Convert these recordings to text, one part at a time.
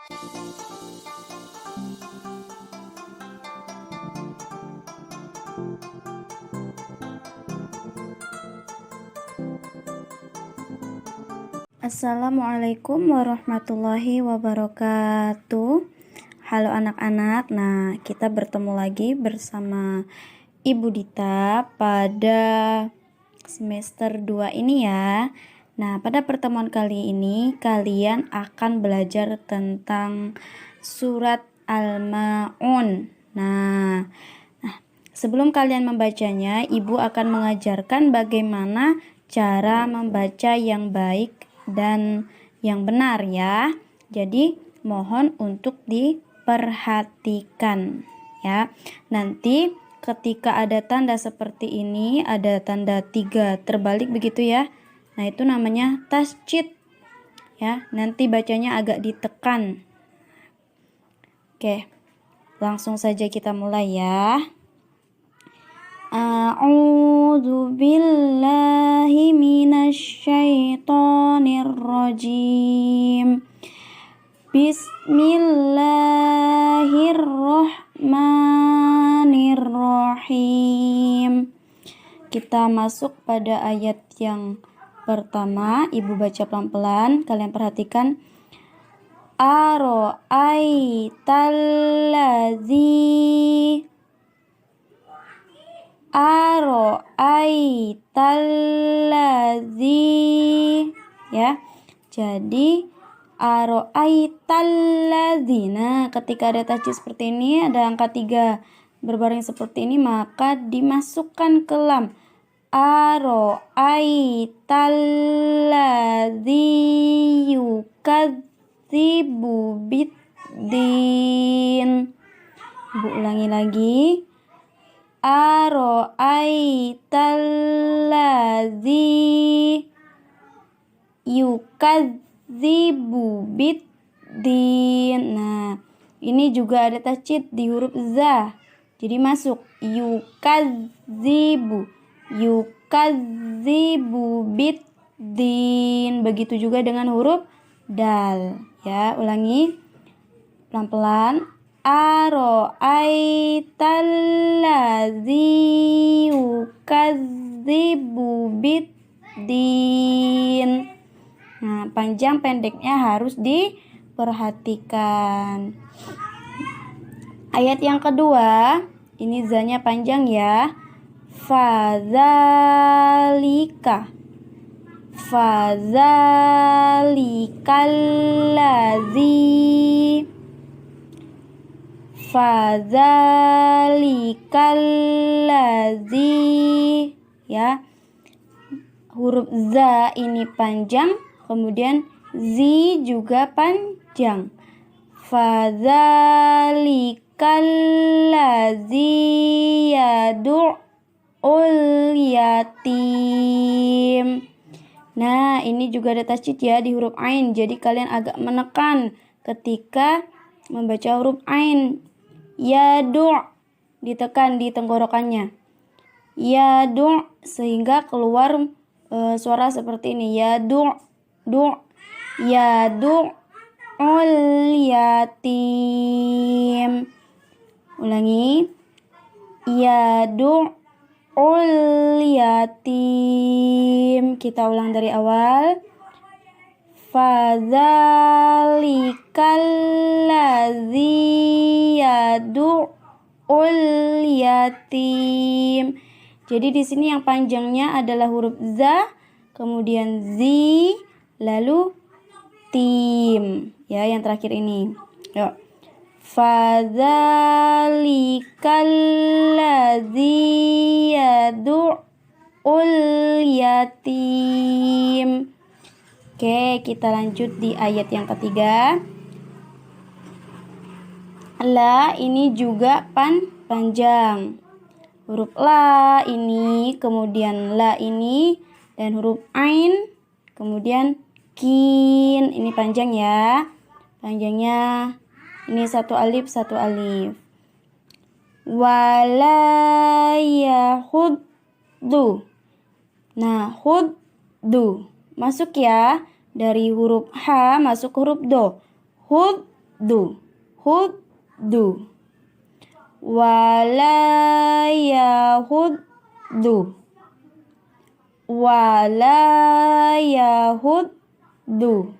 Assalamualaikum warahmatullahi wabarakatuh. Halo anak-anak. Nah, kita bertemu lagi bersama Ibu Dita pada semester 2 ini ya. Nah, pada pertemuan kali ini kalian akan belajar tentang surat Al-Ma'un. Nah, sebelum kalian membacanya, Ibu akan mengajarkan bagaimana cara membaca yang baik dan yang benar ya. Jadi mohon untuk diperhatikan ya. Nanti ketika ada tanda seperti ini, ada tanda 3 terbalik begitu ya. Nah, itu namanya tasydid ya. Nanti bacanya agak ditekan. Oke. Langsung saja kita mulai ya. A'udzu billahi minasy syaithanir rajim. Bismillahirrahmanirrahim. Kita masuk pada ayat yang pertama. Ibu baca pelan-pelan, kalian perhatikan. Aro'aitallazi ya. Jadi aro'aitallazi. Nah, ketika ada tasydid seperti ini, ada angka 3 berbaring seperti ini, maka dimasukkan ke lam. Aro'aitallazi yukadzibu biddin. Ibu ulangi lagi. Aro'aitallazi yukadzibu biddin. Nah, ini juga ada tasydid di huruf za. Jadi masuk yukadzibu biddin. Begitu juga dengan huruf dal ya. Ulangi pelan-pelan. Aro'aitallazi yukadzibu biddin. Nah, panjang pendeknya harus diperhatikan. Ayat yang kedua, ini zanya panjang ya. Fadzalika. Fadzalikallazi ya. Huruf za ini panjang, kemudian zi juga panjang. Fadzalikallazi yad'ul yatim. Nah, ini juga ada tasydid ya di huruf ain. Jadi kalian agak menekan ketika membaca huruf ain. Yadu' ditekan di tenggorokannya. Yadu' sehingga keluar suara seperti ini. Yadu' ul yatim. Ulangi. Yadu' ul yatim. Kita ulang dari awal. Fadzalikallazi yad'ul yatim. Jadi di sini yang panjangnya adalah huruf za, kemudian zi, lalu tim. Ya, yang terakhir ini. Yuk. Fadzalikallazi yad'ul yatim. Oke, kita lanjut di ayat yang ketiga. La ini juga panjang. Huruf la ini, kemudian la ini, dan huruf ain, kemudian kin. Ini panjang ya. Panjangnya ini 1 alif 1 alif. Wala yahuddu. Nah, huddu masuk ya, dari huruf H masuk huruf Do. huddu, huddu. Wala yahuddu, wala yahuddu.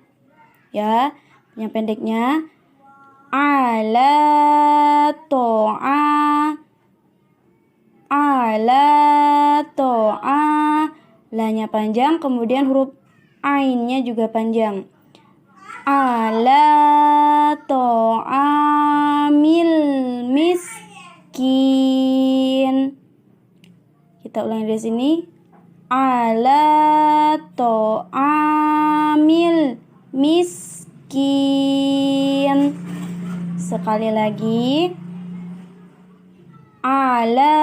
Ya, yang pendeknya ala to'a, lanya panjang, kemudian huruf ainnya juga panjang. Ala to'amil miskin. Kita ulangi dari sini. Ala to'amil miskin. Sekali lagi. Ala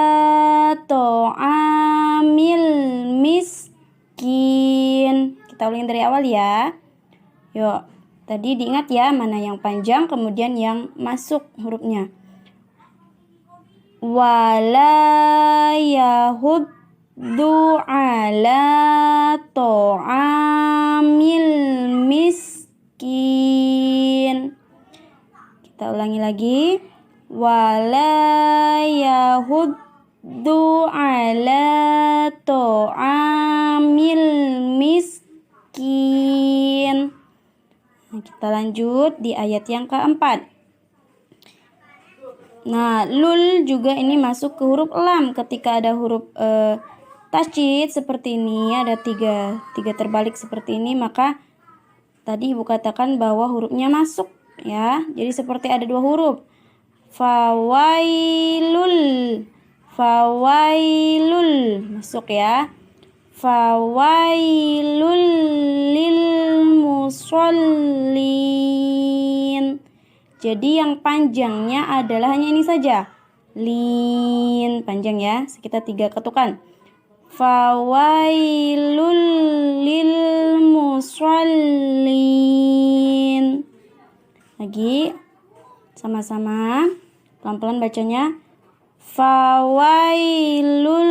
to'amil miskin. Kita ulangi dari awal ya. Yuk, tadi diingat ya mana yang panjang kemudian yang masuk hurufnya. Wala yahuddu ala to'amil miskin. Kita ulangi lagi. Wala yahuddu ala to'amil miskin. Nah, kita lanjut di ayat yang keempat. Nah, lul juga ini masuk ke huruf lam. Ketika ada huruf tasydid seperti ini, ada tiga terbalik seperti ini, maka tadi ibu katakan bahwa hurufnya masuk ya. Jadi seperti ada dua huruf. Fawailul, fawailul masuk ya. Fawailul lil musallin. Jadi yang panjangnya adalah hanya ini saja. Lin, panjang ya. Kita 3 ketukan. Fawailul lil musallin. Lagi sama-sama pelan-pelan bacanya. Fawailul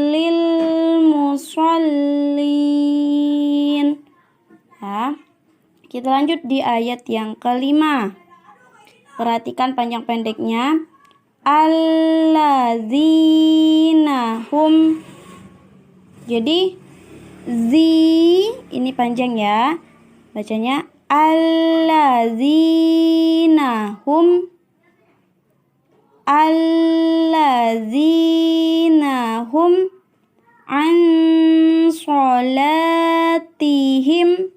lil musallin. Ya. Kita lanjut di ayat yang kelima. Perhatikan panjang pendeknya. Alladzina hum. Jadi zi ini panjang ya. Bacanya alladzina hum. Alladzina hum an sholatihim.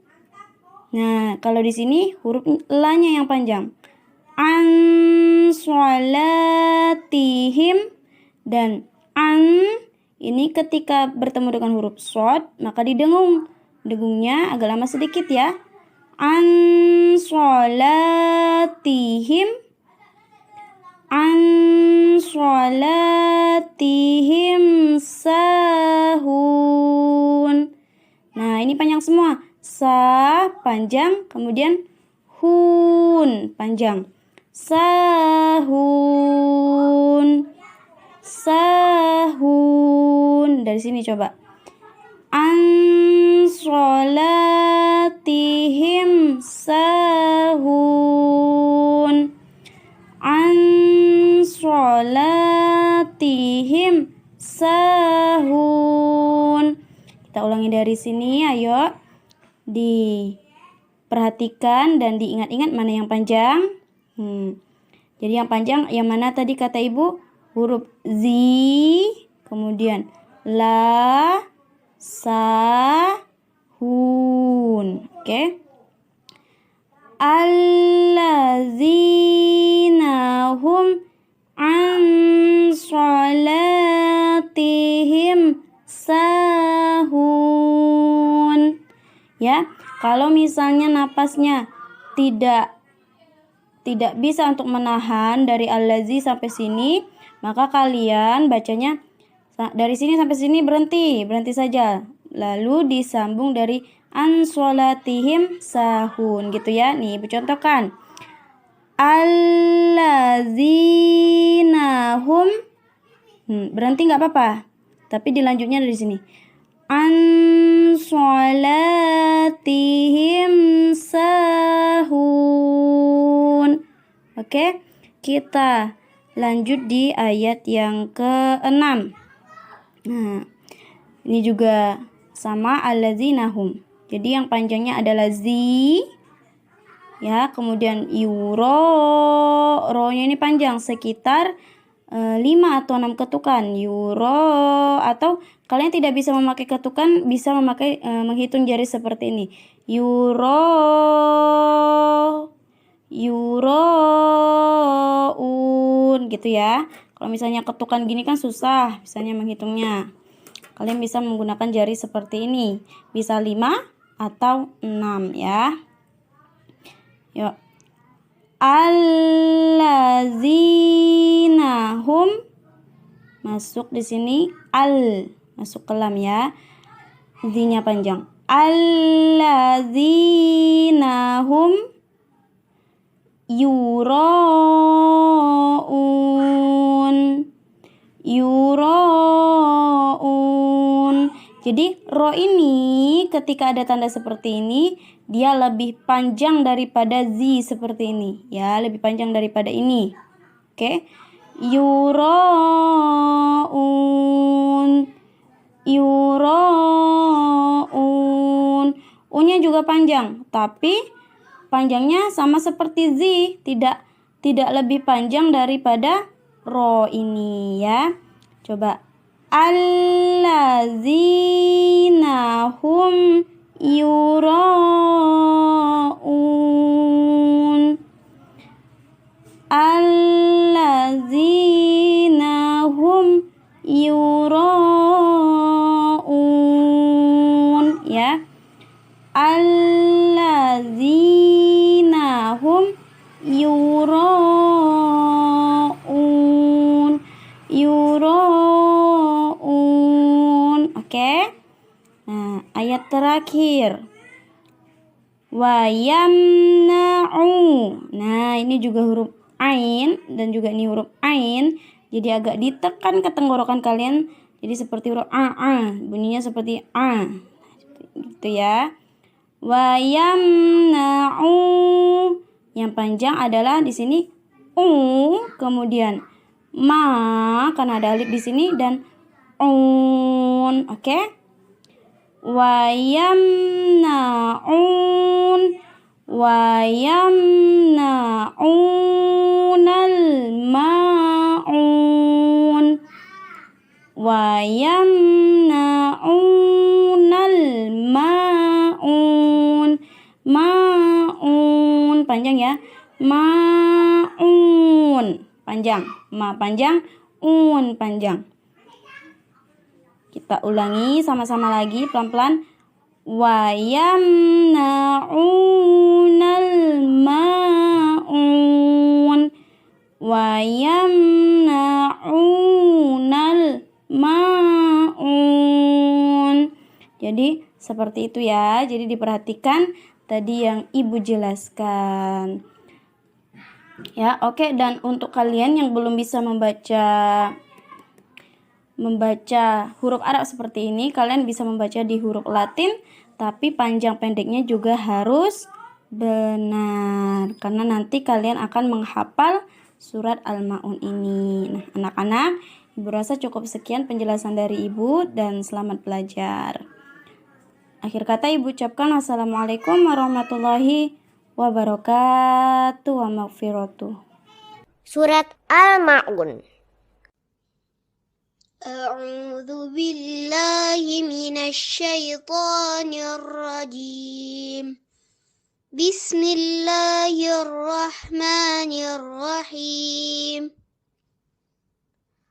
Nah, kalau di sini huruf la-nya yang panjang. An sholatihim, dan an ini ketika bertemu dengan huruf shod maka didengung. Dengungnya agak lama sedikit ya. An sholatihim, an sholatihim sahun. Nah, ini panjang semua. Sa panjang, kemudian hun panjang. Sahun, sahun. Dari sini coba. An sholatihim sahun, an sholatihim sahun. Kita ulangi dari sini, ayo. Diperhatikan dan diingat-ingat mana yang panjang. Jadi yang panjang yang mana tadi kata ibu? Huruf zi, kemudian la, sa, hun. Oke. Alladzina hum an sholatihim sahun. Ya, kalau misalnya napasnya tidak bisa untuk menahan dari allazi sampai sini, maka kalian bacanya dari sini sampai sini berhenti saja. Lalu disambung dari an sholatihim sahun gitu ya. Nih, Ibu contohkan. Allazina hum. Berhenti nggak apa-apa. Tapi dilanjutnya dari sini. An sholatihim sahun. Oke, kita lanjut di ayat yang ke-6. Nah, ini juga sama allazinahum. Jadi yang panjangnya adalah zi, ya, kemudian ro-nya ini panjang sekitar 5 atau 6 ketukan. Yuro, atau kalian tidak bisa memakai ketukan, bisa memakai menghitung jari seperti ini. Yuroun gitu ya. Kalau misalnya ketukan gini kan susah misalnya menghitungnya. Kalian bisa menggunakan jari seperti ini. Bisa 5 atau 6 ya. Yuk. Allazinahum, masuk di sini masuk ke lam ya. Z-nya panjang. Allazinahum yuroun. Jadi ro ini ketika ada tanda seperti ini dia lebih panjang daripada zi seperti ini ya, lebih panjang daripada ini. Oke. Yuroun. U-nya juga panjang, tapi panjangnya sama seperti zi, tidak lebih panjang daripada ro ini ya. Coba. Allazinahum yuroun. Allazinahum yuroun ya. Allazinahum yuroun. Oke. Nah, ayat terakhir. Wa yamna'u. Nah, ini juga huruf ain dan juga ini huruf ain. Jadi agak ditekan ke tenggorokan kalian. Jadi seperti huruf a. Bunyinya seperti a. Gitu ya. Wa yamna'u. Yang panjang adalah di sini kemudian ma karena ada alif di sini dan un. Oke? Wa yamna'unal ma'un. Wa yamna'unal ma'un. Ma'un panjang ya. Ma'un panjang. Ma panjang, un panjang. Kita ulangi sama-sama lagi pelan-pelan. Wa yamna'unal ma'un. Wa yamna'unal ma'un. Jadi seperti itu ya. Jadi diperhatikan tadi yang Ibu jelaskan. Ya, oke. Dan untuk kalian yang belum bisa membaca huruf Arab seperti ini, kalian bisa membaca di huruf Latin, tapi panjang pendeknya juga harus benar, karena nanti kalian akan menghafal surat Al-Ma'un ini. Nah, anak-anak, Ibu rasa cukup sekian penjelasan dari Ibu dan selamat belajar. Akhir kata Ibu ucapkan wassalamualaikum warahmatullahi wabarakatuh wa maghfiratuh. Surat Al-Ma'un. A'udzu billahi minasy syaithanir rajim. Bismillahirrahmanirrahim.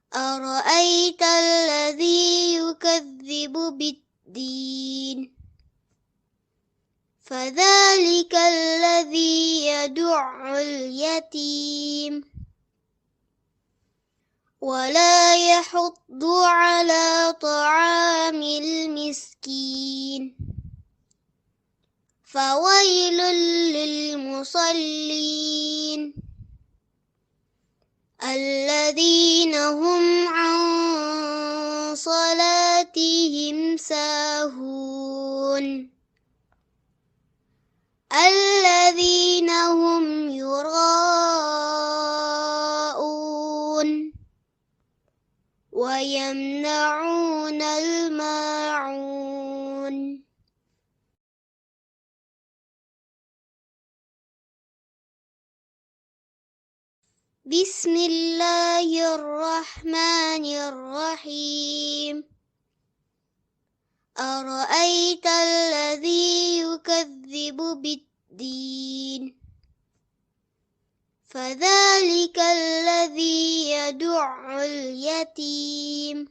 Ara'aital ladzi yukadzibu bid-din. Fadzalikal ladzi yad'ul yatim. ولا يحض على طعام المسكين فويل للمصلين الذين هم عن صلاتهم ساهون الذين هم يراءون ويمنعون الماعون بسم الله الرحمن الرحيم أرأيت الذي يكذب بالدين فذلك الذي يدع اليتيم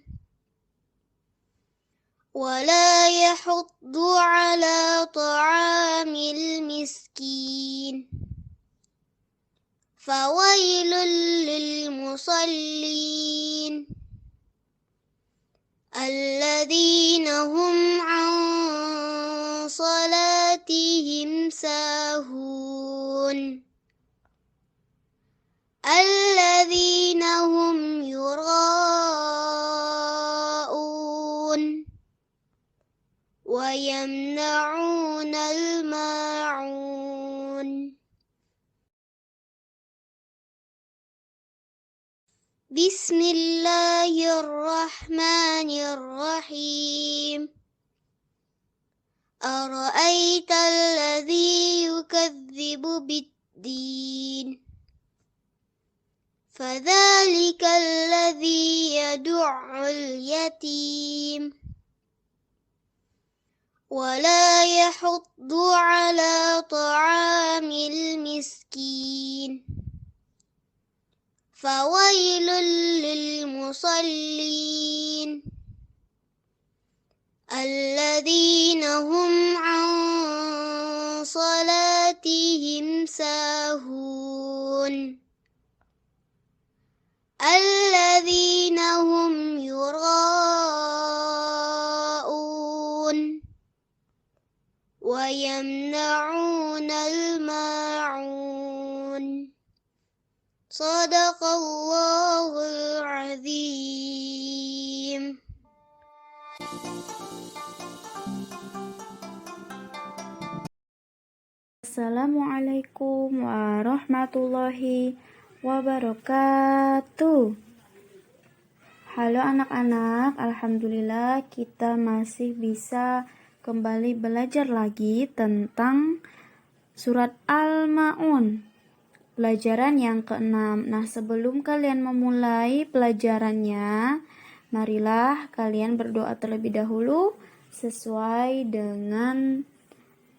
ولا يحض على طعام المسكين فويل للمصلين الذين هم عن صلاتهم ساهون الذين هم يراءون ويمنعون الماعون بسم الله الرحمن الرحيم أرأيت الذي يكذب بالدين فذلك الذي يدع اليتيم ولا يحض على طعام المسكين فويل للمصلين الذين هم عن صلاتهم ساهون الذين هم يراءون ويمنعون الماعون صدق الله العظيم. Assalamualaikum warahmatullahi wabarakatuh. Halo anak-anak, alhamdulillah kita masih bisa kembali belajar lagi tentang surat Al-Ma'un, pelajaran yang ke-6. Nah, sebelum kalian memulai pelajarannya, marilah kalian berdoa terlebih dahulu sesuai dengan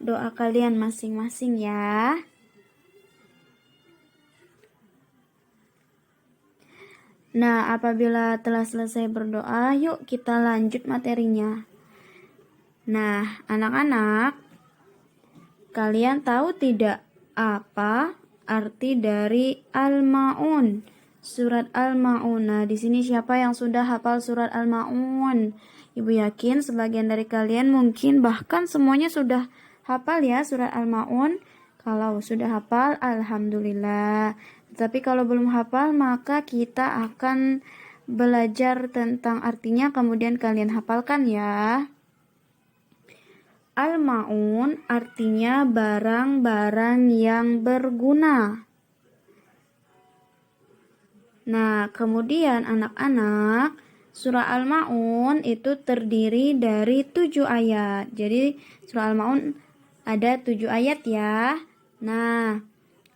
doa kalian masing-masing ya. Nah, apabila telah selesai berdoa, yuk kita lanjut materinya. Nah, anak-anak, kalian tahu tidak apa arti dari Al-Ma'un? Surat Al-Ma'un. Nah, di sini siapa yang sudah hafal surat Al-Ma'un? Ibu yakin sebagian dari kalian mungkin bahkan semuanya sudah hafal ya surat Al-Ma'un. Kalau sudah hafal, alhamdulillah. Tapi kalau belum hafal, maka kita akan belajar tentang artinya, kemudian kalian hafalkan ya. Al-Ma'un artinya barang-barang yang berguna. Nah, kemudian anak-anak, surah Al-Ma'un itu terdiri dari 7 ayat. Jadi surah Al-Ma'un ada 7 ayat ya. Nah,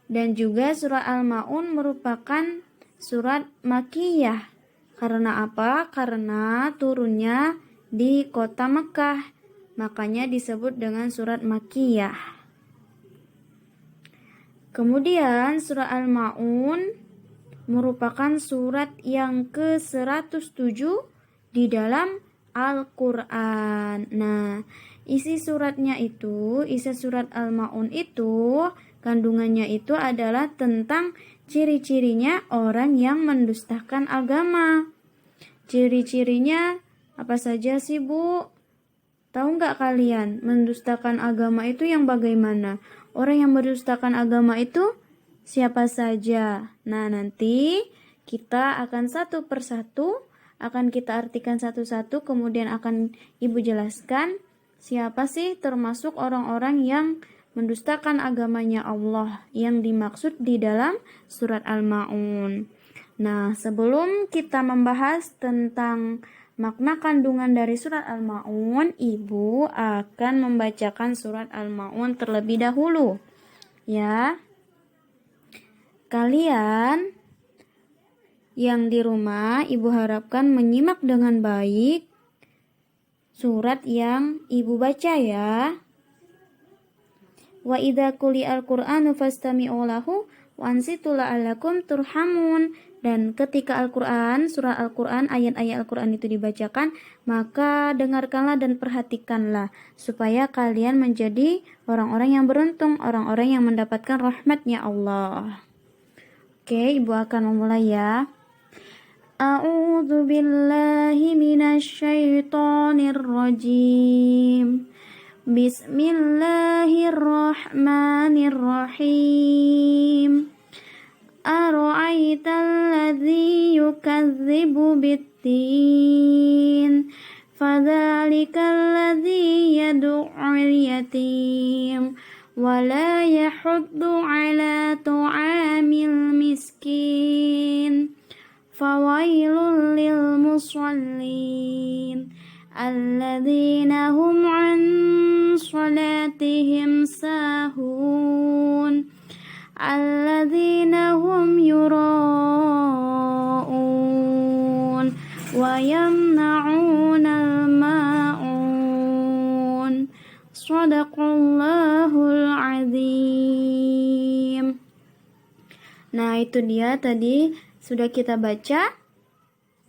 dan juga surah Al-Ma'un merupakan surat Makkiyah. Karena apa? Karena turunnya di kota Mekah. Makanya disebut dengan surat Makkiyah. Kemudian surah Al-Ma'un merupakan surat yang ke-107 di dalam Al-Quran. Nah, isi surat Al-Ma'un itu, kandungannya itu adalah tentang ciri-cirinya orang yang mendustakan agama. Ciri-cirinya apa saja sih, Bu? Tahu nggak kalian, mendustakan agama itu yang bagaimana? Orang yang mendustakan agama itu siapa saja? Nah, nanti kita akan satu persatu, akan kita artikan satu-satu, kemudian akan Ibu jelaskan siapa sih termasuk orang-orang yang mendustakan agamanya Allah yang dimaksud di dalam surat Al-Ma'un. Nah, sebelum kita membahas tentang makna kandungan dari surat Al-Ma'un, Ibu akan membacakan surat Al-Ma'un terlebih dahulu. Ya. Kalian yang di rumah, Ibu harapkan menyimak dengan baik surat yang Ibu baca ya. Wa idza quri'al Qur'anu fastami'u lahu wa ansitu la'allakum turhamun. Dan ketika Al-Quran, surah Al-Quran, ayat-ayat Al-Quran itu dibacakan, maka dengarkanlah dan perhatikanlah supaya kalian menjadi orang-orang yang beruntung, orang-orang yang mendapatkan rahmatnya Allah. Oke, Ibu akan memulai ya. A'udzu billahi minasy syaithanir rajim. Bismillahirrahmanirrahim. Ara'aital ladzi yukadzibu bid-din fadzalikal ladzi yad'ul yatim wa la yahuddu 'ala ta'amil miskin fawailul lil musallin alladzina hum 'an shalatihim sahun alladzina hum yura'un wa yamna'unal ma'un. Shadaqallahul azim. Nah, itu dia tadi sudah kita baca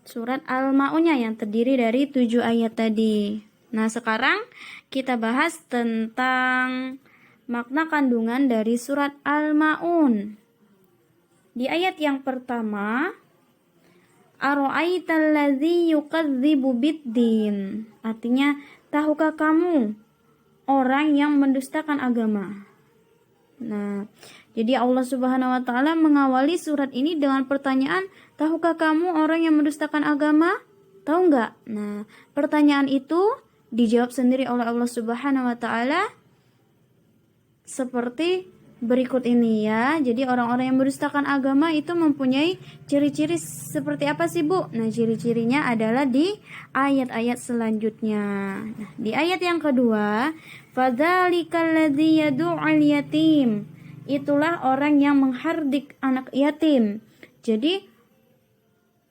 surat Al-Ma'unnya yang terdiri dari 7 ayat tadi. Nah, sekarang kita bahas tentang makna kandungan dari surat Al-Ma'un. Di ayat yang pertama, Ara'aital ladzi yukadzibu bid-din. Artinya, tahukah kamu orang yang mendustakan agama? Nah, jadi Allah Subhanahu wa taala mengawali surat ini dengan pertanyaan, tahukah kamu orang yang mendustakan agama? Tahu enggak? Nah, pertanyaan itu dijawab sendiri oleh Allah Subhanahu wa taala seperti berikut ini ya. Jadi orang-orang yang mendustakan agama itu mempunyai ciri-ciri seperti apa sih, Bu? Nah, ciri-cirinya adalah di ayat-ayat selanjutnya. Nah, di ayat yang kedua, fadzalikal ladzi yad'ul yatim. Itulah orang yang menghardik anak yatim. Jadi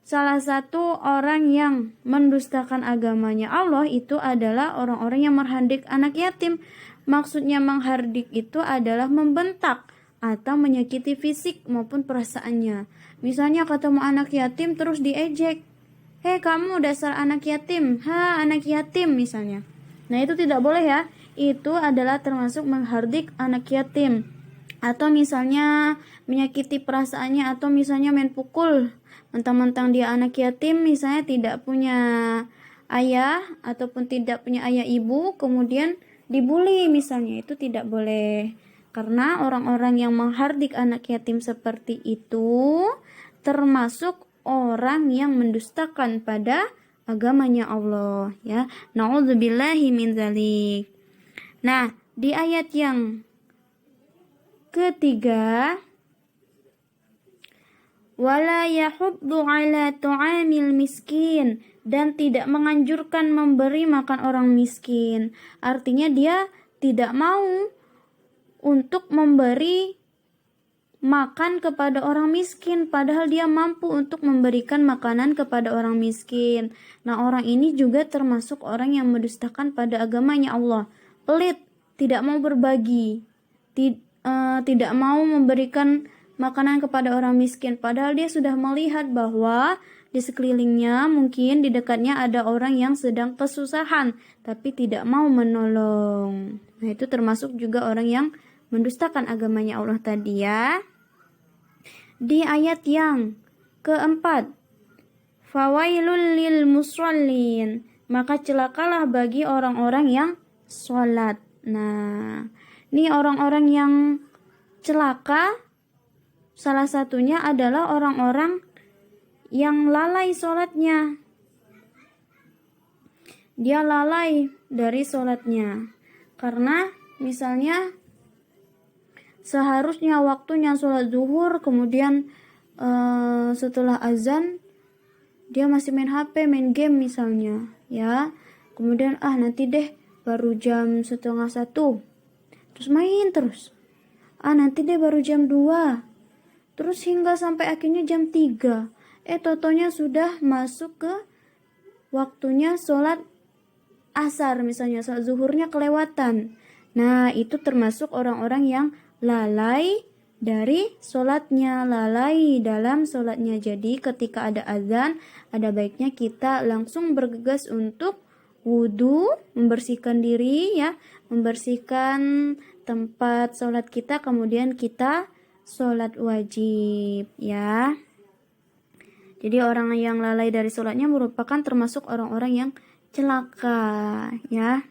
salah satu orang yang mendustakan agamanya Allah itu adalah orang-orang yang menghardik anak yatim. Maksudnya menghardik itu adalah membentak atau menyakiti fisik maupun perasaannya. Misalnya ketemu anak yatim terus diejek. Hei kamu dasar anak yatim. Ha, anak yatim misalnya. Nah, itu tidak boleh ya. Itu adalah termasuk menghardik anak yatim. Atau misalnya menyakiti perasaannya, atau misalnya main pukul. Mentang-mentang dia anak yatim, misalnya tidak punya ayah ataupun tidak punya ayah ibu, kemudian dibully misalnya, itu tidak boleh. Karena orang-orang yang menghardik anak yatim seperti itu termasuk orang yang mendustakan pada agamanya Allah ya. Na'udzubillahi min dzalik. Nah, di ayat yang ketiga, wala yahuddu ala ta'amil miskin, dan tidak menganjurkan memberi makan orang miskin. Artinya dia tidak mau untuk memberi makan kepada orang miskin, padahal dia mampu untuk memberikan makanan kepada orang miskin. Nah, orang ini juga termasuk orang yang mendustakan pada agamanya Allah. Pelit, tidak mau berbagi, tidak mau memberikan makanan kepada orang miskin, padahal dia sudah melihat bahwa di sekelilingnya mungkin di dekatnya ada orang yang sedang kesusahan tapi tidak mau menolong. Nah, itu termasuk juga orang yang mendustakan agamanya Allah tadi ya. Di ayat yang keempat, fawailul lil musallin, maka celakalah bagi orang-orang yang sholat. Nah, ini orang-orang yang celaka salah satunya adalah orang-orang yang lalai sholatnya. Dia lalai dari sholatnya. Karena misalnya seharusnya waktunya sholat zuhur, kemudian setelah azan dia masih main HP, main game misalnya, ya. Kemudian nanti deh baru jam 12:30, terus main terus. Nanti deh baru jam 2, terus hingga sampai akhirnya jam 3. Totonya sudah masuk ke waktunya sholat asar misalnya, sholat zuhurnya kelewatan. Nah, itu termasuk orang-orang yang lalai dari sholatnya, lalai dalam sholatnya. Jadi ketika ada azan, ada baiknya kita langsung bergegas untuk wudhu, membersihkan diri, ya, membersihkan tempat sholat kita, kemudian kita sholat wajib, ya. Jadi orang yang lalai dari sholatnya merupakan termasuk orang-orang yang celaka, ya.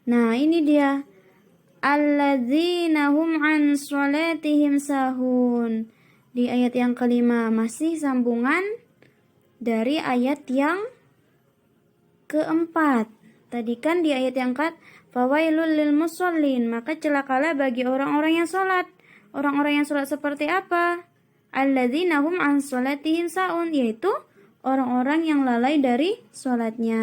Nah, ini dia. Alladzina hum an sholatihim sahun. Di ayat yang kelima, masih sambungan dari ayat yang keempat. Tadi kan di ayat yang keempat, fawailul lil musallin, maka celakalah bagi orang-orang yang sholat. Orang-orang yang sholat seperti apa? Alladzina hum an sholatihim sahun, yaitu orang-orang yang lalai dari sholatnya.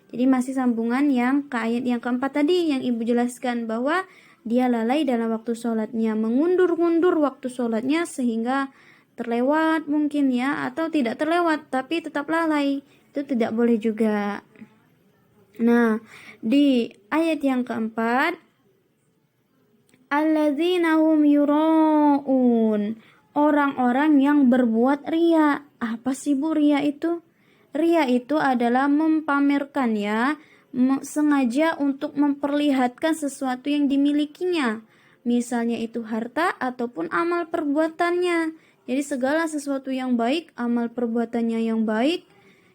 Jadi masih sambungan yang ke ayat yang keempat tadi yang ibu jelaskan, bahwa dia lalai dalam waktu sholatnya, mengundur-undur waktu sholatnya sehingga terlewat mungkin, ya, atau tidak terlewat tapi tetap lalai. Itu tidak boleh juga. Nah, di ayat yang keempat, alladzina hum yura'un, orang-orang yang berbuat riya. Apa sih Bu riya itu? Riya itu adalah mempamerkan, ya, sengaja untuk memperlihatkan sesuatu yang dimilikinya. Misalnya itu harta ataupun amal perbuatannya. Jadi segala sesuatu yang baik, amal perbuatannya yang baik,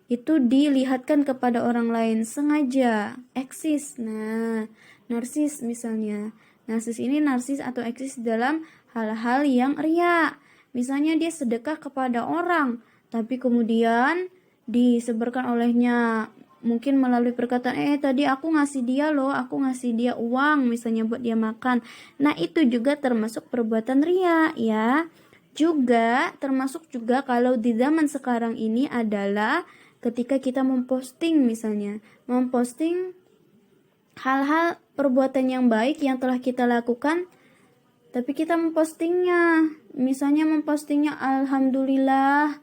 itu dilihatkan kepada orang lain sengaja, eksis. Nah, narsis misalnya. Narsis ini narsis atau eksis dalam hal-hal yang riya. Misalnya dia sedekah kepada orang, tapi kemudian disebarkan olehnya mungkin melalui perkataan, tadi aku ngasih dia loh, aku ngasih dia uang misalnya buat dia makan. Nah, itu juga termasuk perbuatan riya, ya. Juga termasuk juga kalau di zaman sekarang ini adalah ketika kita memposting, misalnya memposting hal-hal perbuatan yang baik yang telah kita lakukan, tapi kita mempostingnya, misalnya mempostingnya, alhamdulillah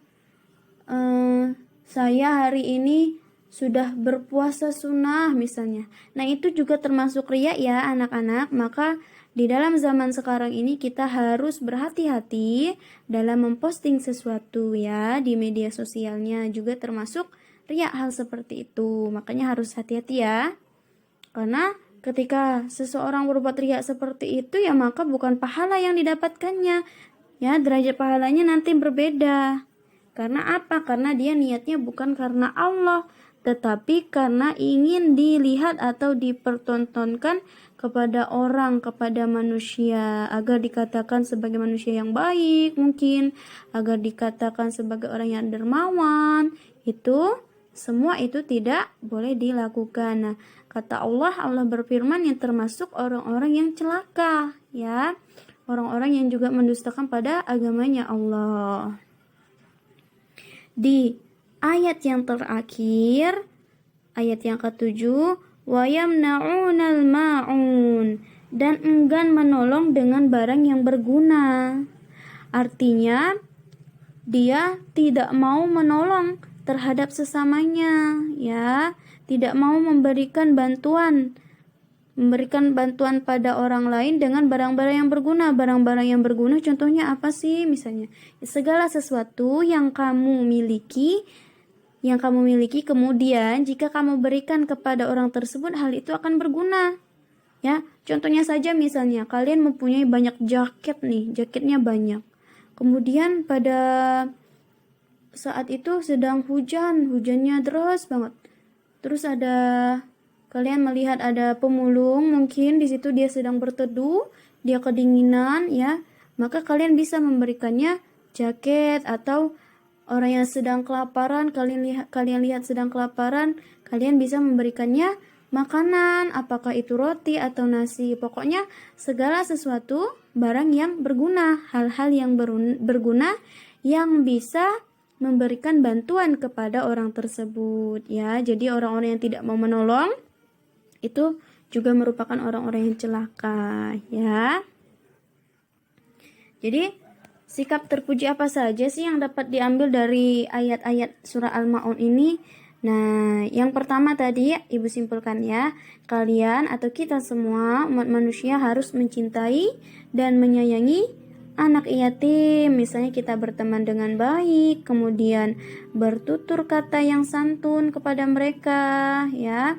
saya hari ini sudah berpuasa sunnah misalnya. Nah, itu juga termasuk riya, ya anak-anak. Maka di dalam zaman sekarang ini kita harus berhati-hati dalam memposting sesuatu, ya, di media sosialnya juga termasuk riya hal seperti itu. Makanya harus hati-hati, ya. Karena ketika seseorang berbuat riya seperti itu, ya maka bukan pahala yang didapatkannya. Ya, derajat pahalanya nanti berbeda. Karena apa? Karena dia niatnya bukan karena Allah, tetapi karena ingin dilihat atau dipertontonkan kepada orang, kepada manusia, agar dikatakan sebagai manusia yang baik mungkin, agar dikatakan sebagai orang yang dermawan. Itu semua itu tidak boleh dilakukan. Nah, kata Allah berfirman yang termasuk orang-orang yang celaka, ya, orang-orang yang juga mendustakan pada agamanya Allah. Di ayat yang terakhir, ayat yang ke-7, wa yamna'unal ma'un, dan enggan menolong dengan barang yang berguna. Artinya dia tidak mau menolong terhadap sesamanya, ya, tidak mau memberikan bantuan pada orang lain dengan barang-barang yang berguna. Barang-barang yang berguna contohnya apa sih? Misalnya segala sesuatu yang kamu miliki, kemudian jika kamu berikan kepada orang tersebut, hal itu akan berguna, ya. Contohnya saja, misalnya kalian mempunyai banyak jaket nih, jaketnya banyak, kemudian pada saat itu sedang hujannya deras banget, terus kalian melihat ada pemulung, mungkin di situ dia sedang berteduh, dia kedinginan, ya, maka kalian bisa memberikannya jaket atau orang yang sedang kelaparan, kalian lihat sedang kelaparan, kalian bisa memberikannya makanan, apakah itu roti atau nasi. Pokoknya segala sesuatu barang yang berguna, hal-hal yang berguna yang bisa memberikan bantuan kepada orang tersebut ya. Jadi orang-orang yang tidak mau menolong itu juga merupakan orang-orang yang celaka ya. Jadi sikap terpuji apa saja sih yang dapat diambil dari ayat-ayat surah Al-Ma'un ini? Nah, yang pertama tadi Ibu simpulkan ya, kalian atau kita semua umat manusia harus mencintai dan menyayangi anak yatim. Misalnya kita berteman dengan baik, kemudian bertutur kata yang santun kepada mereka ya.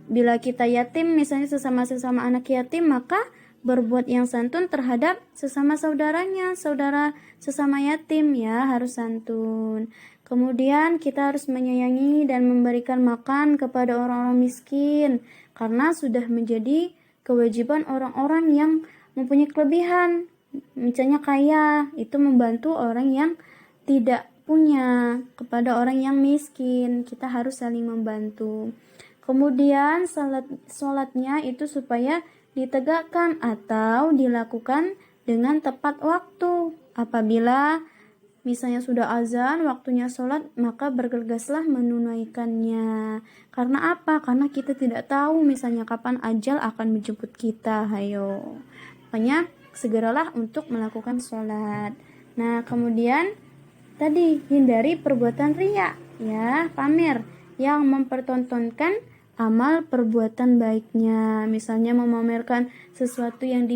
Bila kita yatim, misalnya sesama anak yatim, maka berbuat yang santun terhadap sesama saudaranya, saudara sesama yatim ya, harus santun. Kemudian kita harus menyayangi dan memberikan makan kepada orang-orang miskin, karena sudah menjadi kewajiban orang-orang yang mempunyai kelebihan. Misalnya kaya, itu membantu orang yang tidak punya, kepada orang yang miskin. Kita harus saling membantu. Kemudian sholatnya itu supaya ditegakkan atau dilakukan dengan tepat waktu. Apabila misalnya sudah azan, waktunya sholat, maka bergegaslah menunaikannya. Karena apa? Karena kita tidak tahu misalnya kapan ajal akan menjemput kita. Hayo. Makanya segeralah untuk melakukan sholat. Nah, kemudian tadi hindari perbuatan riya, ya, pamer yang mempertontonkan amal perbuatan baiknya, misalnya memamerkan sesuatu yang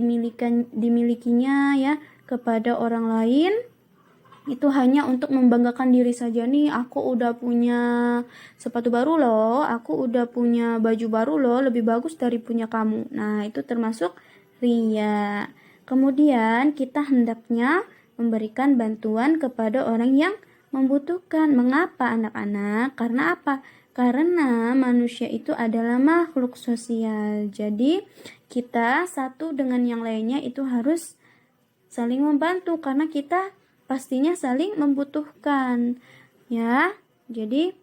dimilikinya ya kepada orang lain, itu hanya untuk membanggakan diri saja. Nih, aku udah punya sepatu baru loh, aku udah punya baju baru loh, lebih bagus dari punya kamu. Nah, itu termasuk riya. Kemudian kita hendaknya memberikan bantuan kepada orang yang membutuhkan. Mengapa anak-anak? Karena apa? Karena manusia itu adalah makhluk sosial. Jadi kita satu dengan yang lainnya itu harus saling membantu, karena kita pastinya saling membutuhkan ya. Jadi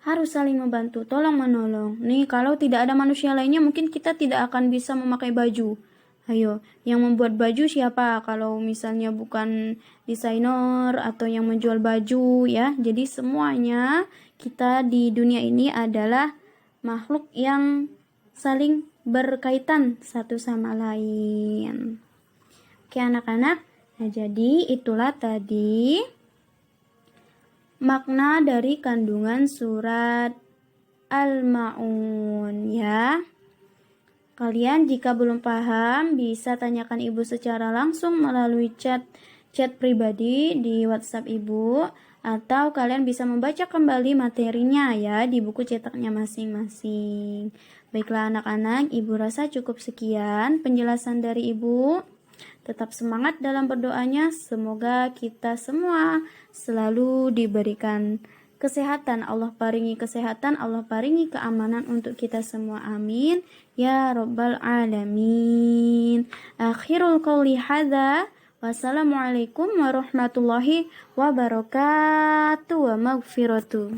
harus saling membantu, tolong menolong. Nih, kalau tidak ada manusia lainnya mungkin kita tidak akan bisa memakai baju. Ayo, yang membuat baju siapa? Kalau misalnya bukan desainer atau yang menjual baju ya. Jadi semuanya kita di dunia ini adalah makhluk yang saling berkaitan satu sama lain. Oke anak-anak, nah jadi itulah tadi makna dari kandungan surat Al-Ma'un ya. Kalian jika belum paham bisa tanyakan Ibu secara langsung melalui chat pribadi di WhatsApp Ibu, atau kalian bisa membaca kembali materinya ya di buku cetaknya masing-masing. Baiklah anak-anak, Ibu rasa cukup sekian penjelasan dari Ibu. Tetap semangat dalam berdoanya, semoga kita semua selalu diberikan kesehatan. Allah paringi kesehatan, Allah paringi keamanan untuk kita semua. Amin ya rabbal alamin. Akhirul qouli hadza. Wassalamualaikum warahmatullahi wabarakatuh wa maghfiratuh.